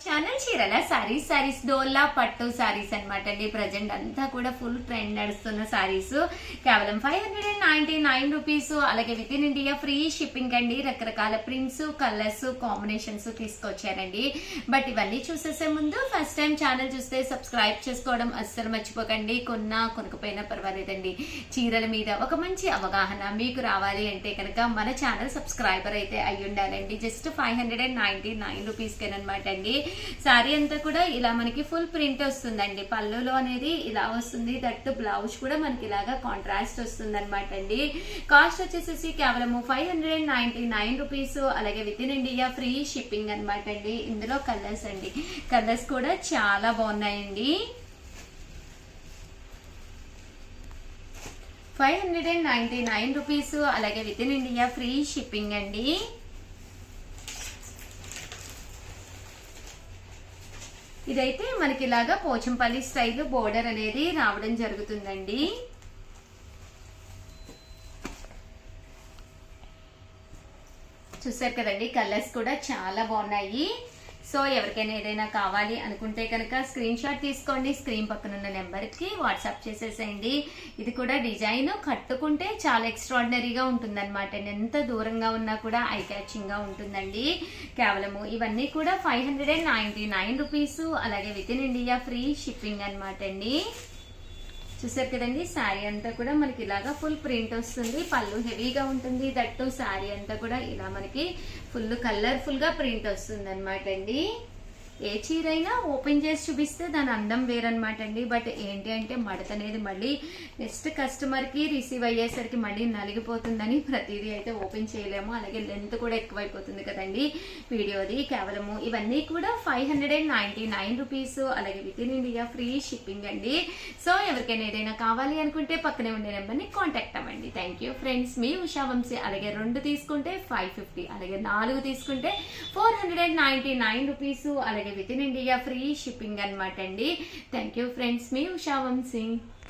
Channel చీరల సారీస్ డోలా పట్టు సారీస్ అనమాట అండి. ప్రజెంట్ అంతా కూడా ఫుల్ ట్రెండ్ నడుస్తున్న సారీస్ కేవలం 599 రూపీస్. అలాగే within India free shipping అండి. రకరకాల ప్రింట్స్, కలర్స్, కాంబినేషన్స్ తీసుకొచ్చారండి. బట్ ఇవన్నీ చూసేసే ముందు ఫస్ట్ టైం ఛానల్ చూస్తే సబ్స్క్రైబ్ చేసుకోవడం అస్సలు మర్చిపోకండి. కొనకపోయినా పర్వాలేదండి. చీరల మీద ఒక మంచి అవగాహన మీకు రావాలి అంటే కనుక మన ఛానల్ సబ్స్క్రైబర్ అయితే అయ్యి ఉండాలండి. జస్ట్ 599 రూపీస్ కేనమాట అండి. సారీ అంతా కూడా ఇలా మనకి ఫుల్ ప్రింట్ వస్తుందండి. పళ్ళులో అనేది ఇలా వస్తుంది. దట్ బ్లౌజ్ కూడా మనకి ఇలాగా కాంట్రాస్ట్ వస్తుంది అనమాట అండి. కాస్ట్ వచ్చేసి కేవలం 599 రూపీస్. అలాగే within India free shipping అనమాట అండి. ఇందులో కలర్స్ అండి, కలర్స్ కూడా చాలా బాగున్నాయండి. 599 రూపీస్. అలాగే within India free shipping అండి. ఇదైతే మనకి ఇలాగా పోచంపల్లి స్టైల్ బోర్డర్ అనేది రావడం జరుగుతుందండి. చూసారు కదండి, కలర్స్ కూడా చాలా బాగున్నాయి. సో ఎవరికైనా ఏదైనా కావాలి అనుకుంటే కనుక స్క్రీన్ షాట్ తీసుకోండి. స్క్రీన్ పక్కన ఉన్న నెంబర్కి వాట్సాప్ చేసేసేయండి. ఇది కూడా డిజైన్ కట్టుకుంటే చాలా ఎక్స్ట్రాడినరీగా ఉంటుందన్నమాట. ఎంత దూరంగా ఉన్నా కూడా ఐ క్యాచింగ్ గా ఉంటుందండి. కేవలము ఇవన్నీ కూడా 599 రూపీస్. అలాగే within India free shipping అనమాట అండి. చూసారు కదండి, శారీ అంతా కూడా మనకి ఇలాగా ఫుల్ ప్రింట్ వస్తుంది. పళ్ళు హెవీగా ఉంటుంది. దట్టు శారీ అంతా కూడా ఇలా మనకి ఫుల్ కలర్ఫుల్ గా ప్రింట్ వస్తుంది అనమాట అండి. ఏ చీర అయినా ఓపెన్ చేసి చూపిస్తే దాని అందం వేరనమాట అండి. బట్ ఏంటి అంటే మడత అనేది మళ్ళీ నెక్స్ట్ కస్టమర్ కి రిసీవ్ అయ్యేసరికి మళ్ళీ నలిగిపోతుందని ప్రతిదీ అయితే ఓపెన్ చేయలేము. అలాగే లెంత్ కూడా ఎక్కువైపోతుంది కదండి వీడియోది. కేవలము ఇవన్నీ కూడా 599 రూపీస్. అలాగే within India free shipping అండి. సో ఎవరికైనా ఏదైనా కావాలి అనుకుంటే పక్కనే ఉండే నెంబర్ని కాంటాక్ట్ అవ్వండి. థ్యాంక్ యూ ఫ్రెండ్స్, మీ ఉషా వంశీ. అలాగే 2 తీసుకుంటే 550, అలాగే 4 తీసుకుంటే 499 రూపీస్. అలాగే within India free shipping అనమాట అండి. థ్యాంక్ యూ ఫ్రెండ్స్, మీ ఉషా వంశీ.